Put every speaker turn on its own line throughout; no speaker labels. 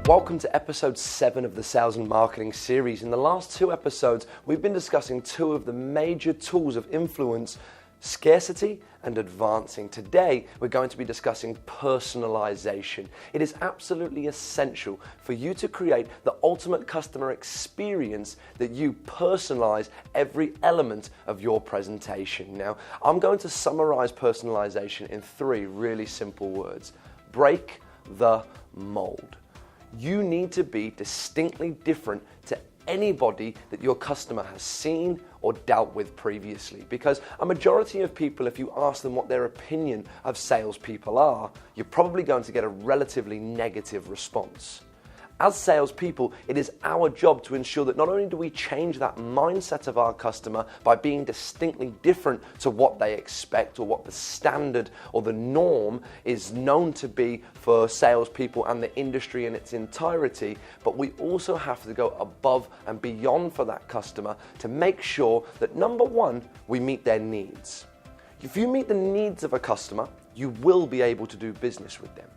Welcome to episode 7 of the Sales and Marketing series. In the last 2 episodes, we've been discussing 2 of the major tools of influence: scarcity and advancing. Today, we're going to be discussing personalization. It is absolutely essential for you to create the ultimate customer experience that you personalize every element of your presentation. Now, I'm going to summarize personalization in 3 really simple words. Break the mold. You need to be distinctly different to anybody that your customer has seen or dealt with previously, because a majority of people, if you ask them what their opinion of salespeople are, you're probably going to get a relatively negative response. As salespeople, it is our job to ensure that not only do we change that mindset of our customer by being distinctly different to what they expect or what the standard or the norm is known to be for salespeople and the industry in its entirety, but we also have to go above and beyond for that customer to make sure that, number one, we meet their needs. If you meet the needs of a customer, you will be able to do business with them.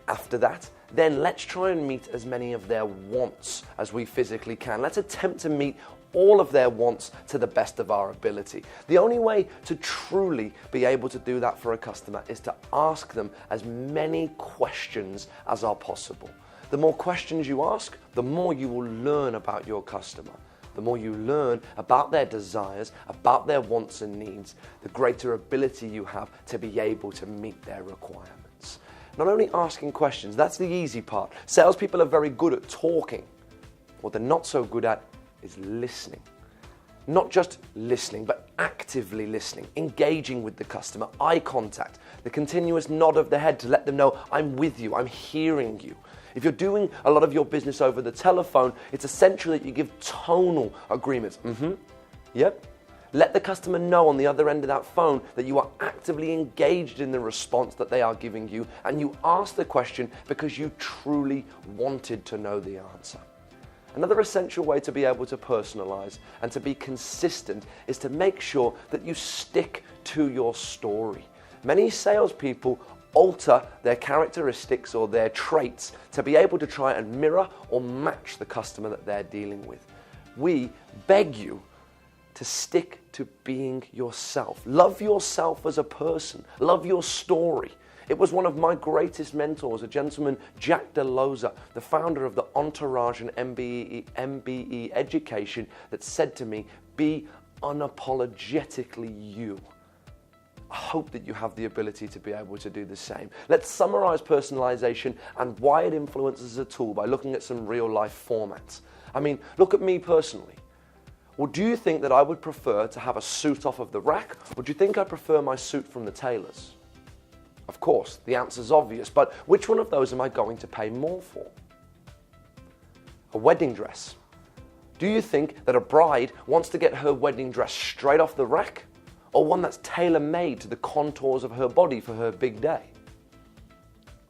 After that, then let's try and meet as many of their wants as we physically can. Let's attempt to meet all of their wants to the best of our ability. The only way to truly be able to do that for a customer is to ask them as many questions as are possible. The more questions you ask, the more you will learn about your customer. The more you learn about their desires, about their wants and needs, the greater ability you have to be able to meet their requirements. Not only asking questions, that's the easy part. Salespeople are very good at talking. What they're not so good at is listening. Not just listening, but actively listening, engaging with the customer, eye contact, the continuous nod of the head to let them know, I'm with you, I'm hearing you. If you're doing a lot of your business over the telephone, it's essential that you give tonal agreements. Yep. Let the customer know on the other end of that phone that you are actively engaged in the response that they are giving you, and you ask the question because you truly wanted to know the answer. Another essential way to be able to personalize and to be consistent is to make sure that you stick to your story. Many salespeople alter their characteristics or their traits to be able to try and mirror or match the customer that they're dealing with. We beg you to stick to being yourself. Love yourself as a person. Love your story. It was one of my greatest mentors, a gentleman, Jack DeLoza, the founder of the Entourage and MBE education, that said to me, be unapologetically you. I hope that you have the ability to be able to do the same. Let's summarize personalization and why it influences a tool by looking at some real life formats. I mean, look at me personally. Or do you think that I would prefer to have a suit off of the rack, or do you think I prefer my suit from the tailor's? Of course, the answer's obvious, but which one of those am I going to pay more for? A wedding dress. Do you think that a bride wants to get her wedding dress straight off the rack, or one that's tailor-made to the contours of her body for her big day?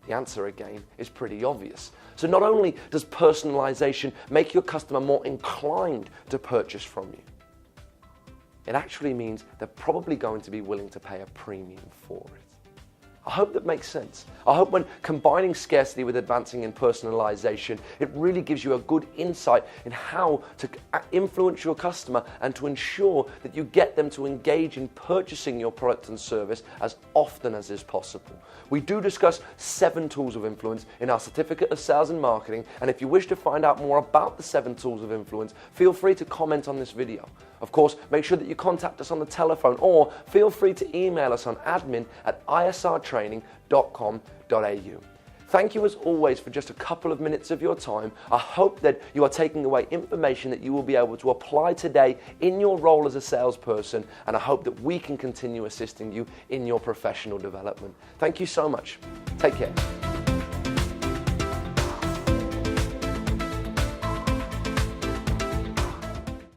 The answer, again, is pretty obvious. So not only does personalization make your customer more inclined to purchase from you, it actually means they're probably going to be willing to pay a premium for it. I hope that makes sense. I hope when combining scarcity with advancing in personalization, it really gives you a good insight in how to influence your customer and to ensure that you get them to engage in purchasing your product and service as often as is possible. We do discuss 7 tools of influence in our Certificate of Sales and Marketing, and if you wish to find out more about the 7 tools of influence, feel free to comment on this video. Of course, make sure that you contact us on the telephone, or feel free to email us on admin@isrtraining.com.au. Thank you as always for just a couple of minutes of your time. I hope that you are taking away information that you will be able to apply today in your role as a salesperson, and I hope that we can continue assisting you in your professional development. Thank you so much. Take care.